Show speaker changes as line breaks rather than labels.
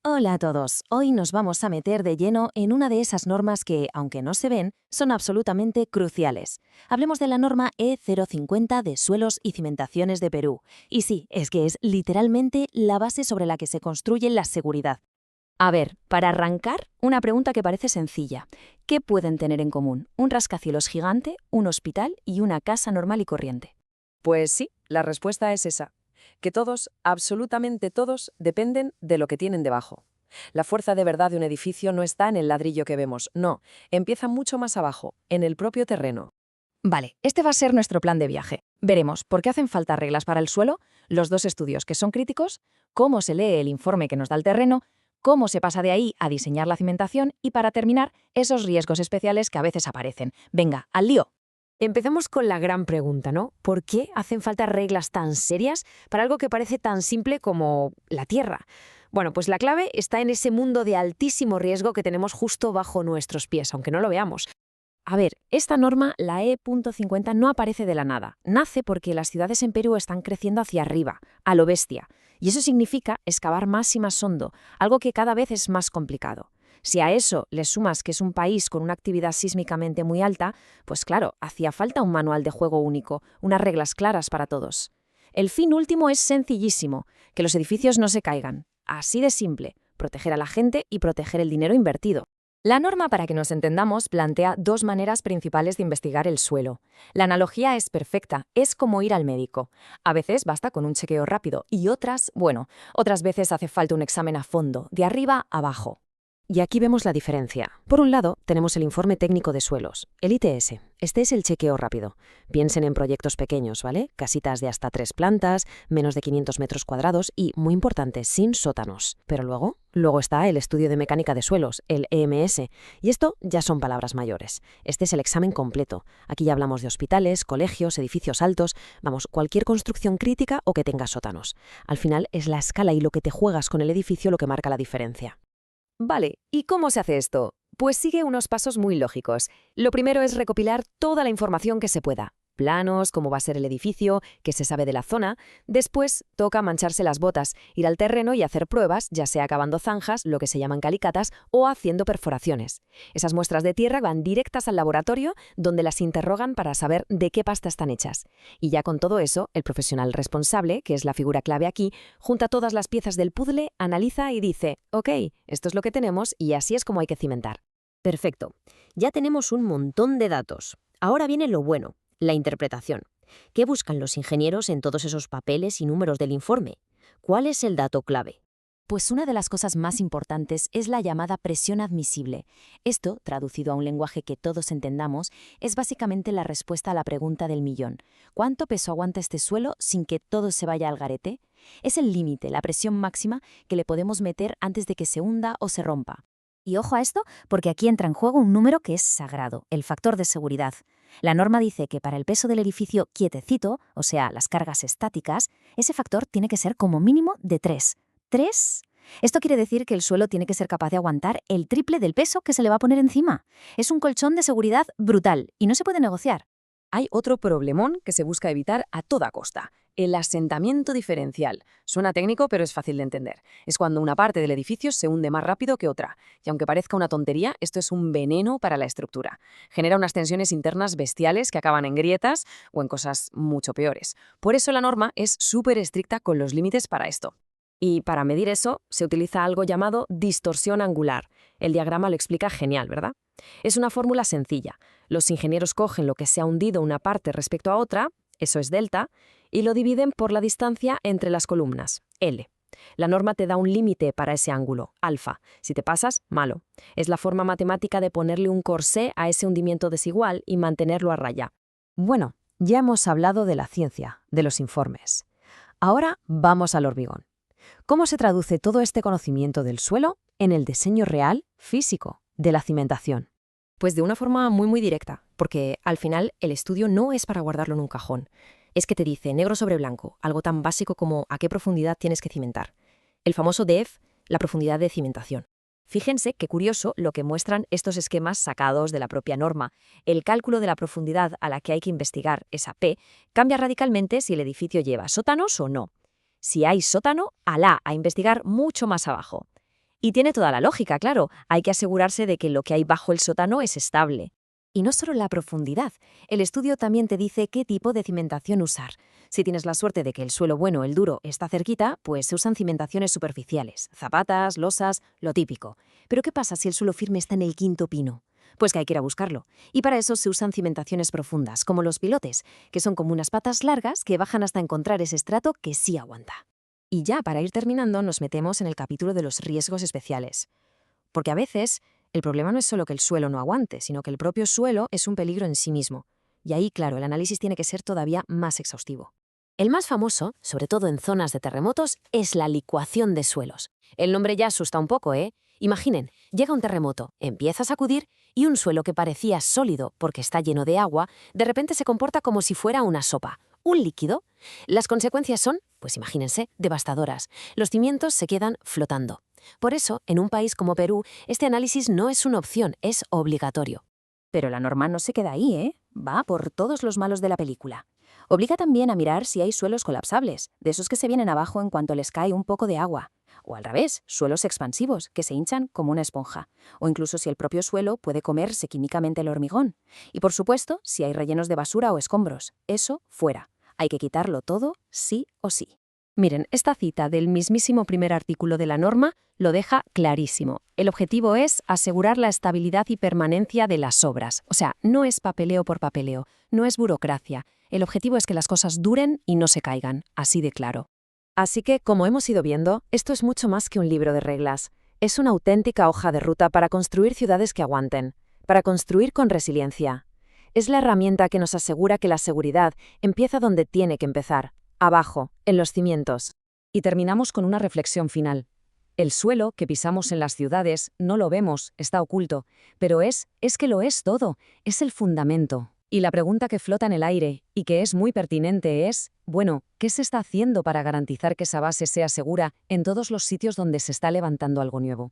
Hola a todos. Hoy nos vamos a meter de lleno en una de esas normas que, aunque no se ven, son absolutamente cruciales. Hablemos de la norma E050 de suelos y cimentaciones de Perú. Y sí, es que es literalmente la base sobre la que se construye la seguridad. A ver, para arrancar, una pregunta que parece sencilla. ¿Qué pueden tener en común un rascacielos gigante, un hospital y una casa normal y corriente?
Pues sí, la respuesta es esa, que todos, absolutamente todos, dependen de lo que tienen debajo. La fuerza de verdad de un edificio no está en el ladrillo que vemos, no, empieza mucho más abajo, en el propio terreno.
Vale, este va a ser nuestro plan de viaje. Veremos por qué hacen falta reglas para el suelo, los dos estudios que son críticos, cómo se lee el informe que nos da el terreno, cómo se pasa de ahí a diseñar la cimentación y, para terminar, esos riesgos especiales que a veces aparecen. Venga, al lío.
Empecemos con la gran pregunta, ¿no? ¿Por qué hacen falta reglas tan serias para algo que parece tan simple como la Tierra? Bueno, pues la clave está en ese mundo de altísimo riesgo que tenemos justo bajo nuestros pies, aunque no lo veamos.
A ver, esta norma, la E.50, no aparece de la nada. Nace porque las ciudades en Perú están creciendo hacia arriba, a lo bestia. Y eso significa excavar más y más hondo, algo que cada vez es más complicado. Si a eso le sumas que es un país con una actividad sísmicamente muy alta, pues claro, hacía falta un manual de juego único, unas reglas claras para todos. El fin último es sencillísimo, que los edificios no se caigan. Así de simple, proteger a la gente y proteger el dinero invertido. La norma, para que nos entendamos, plantea dos maneras principales de investigar el suelo. La analogía es perfecta, es como ir al médico. A veces basta con un chequeo rápido y otras veces hace falta un examen a fondo, de arriba a abajo.
Y aquí vemos la diferencia. Por un lado, tenemos el informe técnico de suelos, el ITS. Este es el chequeo rápido. Piensen en proyectos pequeños, ¿vale? Casitas de hasta 3 plantas, menos de 500 metros cuadrados y, muy importante, sin sótanos. Pero luego está el estudio de mecánica de suelos, el EMS. Y esto ya son palabras mayores. Este es el examen completo. Aquí ya hablamos de hospitales, colegios, edificios altos, vamos, cualquier construcción crítica o que tenga sótanos. Al final es la escala y lo que te juegas con el edificio lo que marca la diferencia.
Vale, ¿y cómo se hace esto? Pues sigue unos pasos muy lógicos. Lo primero es recopilar toda la información que se pueda. Planos, cómo va a ser el edificio, qué se sabe de la zona. Después toca mancharse las botas, ir al terreno y hacer pruebas, ya sea cavando zanjas, lo que se llaman calicatas, o haciendo perforaciones. Esas muestras de tierra van directas al laboratorio, donde las interrogan para saber de qué pasta están hechas. Y ya con todo eso, el profesional responsable, que es la figura clave aquí, junta todas las piezas del puzzle, analiza y dice, ok, esto es lo que tenemos y así es como hay que cimentar.
Perfecto. Ya tenemos un montón de datos. Ahora viene lo bueno, la interpretación. ¿Qué buscan los ingenieros en todos esos papeles y números del informe? ¿Cuál es el dato clave?
Pues una de las cosas más importantes es la llamada presión admisible. Esto, traducido a un lenguaje que todos entendamos, es básicamente la respuesta a la pregunta del millón. ¿Cuánto peso aguanta este suelo sin que todo se vaya al garete? Es el límite, la presión máxima que le podemos meter antes de que se hunda o se rompa. Y ojo a esto, porque aquí entra en juego un número que es sagrado, el factor de seguridad. La norma dice que para el peso del edificio quietecito, o sea, las cargas estáticas, ese factor tiene que ser como mínimo de 3. ¿3? Esto quiere decir que el suelo tiene que ser capaz de aguantar el triple del peso que se le va a poner encima. Es un colchón de seguridad brutal y no se puede negociar.
Hay otro problemón que se busca evitar a toda costa, el asentamiento diferencial. Suena técnico, pero es fácil de entender. Es cuando una parte del edificio se hunde más rápido que otra. Y aunque parezca una tontería, esto es un veneno para la estructura. Genera unas tensiones internas bestiales que acaban en grietas o en cosas mucho peores. Por eso la norma es súper estricta con los límites para esto. Y para medir eso, se utiliza algo llamado distorsión angular. El diagrama lo explica genial, ¿verdad? Es una fórmula sencilla. Los ingenieros cogen lo que se ha hundido una parte respecto a otra, eso es delta, y lo dividen por la distancia entre las columnas, L. La norma te da un límite para ese ángulo, alfa. Si te pasas, malo. Es la forma matemática de ponerle un corsé a ese hundimiento desigual y mantenerlo a raya.
Bueno, ya hemos hablado de la ciencia, de los informes. Ahora vamos al hormigón. ¿Cómo se traduce todo este conocimiento del suelo en el diseño real, físico, de la cimentación?
Pues de una forma muy directa, porque al final el estudio no es para guardarlo en un cajón. Es que te dice negro sobre blanco, algo tan básico como a qué profundidad tienes que cimentar. El famoso DEF, la profundidad de cimentación. Fíjense qué curioso lo que muestran estos esquemas sacados de la propia norma. El cálculo de la profundidad a la que hay que investigar, esa P, cambia radicalmente si el edificio lleva sótanos o no. Si hay sótano, alá, a investigar mucho más abajo. Y tiene toda la lógica, claro. Hay que asegurarse de que lo que hay bajo el sótano es estable. Y no solo la profundidad. El estudio también te dice qué tipo de cimentación usar. Si tienes la suerte de que el suelo bueno, el duro, está cerquita, pues se usan cimentaciones superficiales, zapatas, losas, lo típico. Pero ¿qué pasa si el suelo firme está en el quinto pino? Pues que hay que ir a buscarlo. Y para eso se usan cimentaciones profundas, como los pilotes, que son como unas patas largas que bajan hasta encontrar ese estrato que sí aguanta. Y ya para ir terminando nos metemos en el capítulo de los riesgos especiales. Porque a veces el problema no es solo que el suelo no aguante, sino que el propio suelo es un peligro en sí mismo. Y ahí, claro, el análisis tiene que ser todavía más exhaustivo.
El más famoso, sobre todo en zonas de terremotos, es la licuación de suelos. El nombre ya asusta un poco, ¿eh? Imaginen, llega un terremoto, empieza a sacudir y un suelo que parecía sólido porque está lleno de agua, de repente se comporta como si fuera una sopa, un líquido. Las consecuencias son, pues imagínense, devastadoras. Los cimientos se quedan flotando. Por eso, en un país como Perú, este análisis no es una opción, es obligatorio.
Pero la norma no se queda ahí, ¿eh? Va por todos los malos de la película. Obliga también a mirar si hay suelos colapsables, de esos que se vienen abajo en cuanto les cae un poco de agua. O al revés, suelos expansivos, que se hinchan como una esponja. O incluso si el propio suelo puede comerse químicamente el hormigón. Y por supuesto, si hay rellenos de basura o escombros. Eso, fuera. Hay que quitarlo todo, sí o sí. Miren, esta cita del mismísimo primer artículo de la norma lo deja clarísimo. El objetivo es asegurar la estabilidad y permanencia de las obras. O sea, no es papeleo por papeleo, no es burocracia. El objetivo es que las cosas duren y no se caigan, así de claro.
Así que, como hemos ido viendo, esto es mucho más que un libro de reglas. Es una auténtica hoja de ruta para construir ciudades que aguanten, para construir con resiliencia. Es la herramienta que nos asegura que la seguridad empieza donde tiene que empezar, abajo, en los cimientos.
Y terminamos con una reflexión final. El suelo que pisamos en las ciudades no lo vemos, está oculto, pero es que lo es todo, es el fundamento. Y la pregunta que flota en el aire, y que es muy pertinente, es, bueno, ¿qué se está haciendo para garantizar que esa base sea segura en todos los sitios donde se está levantando algo nuevo?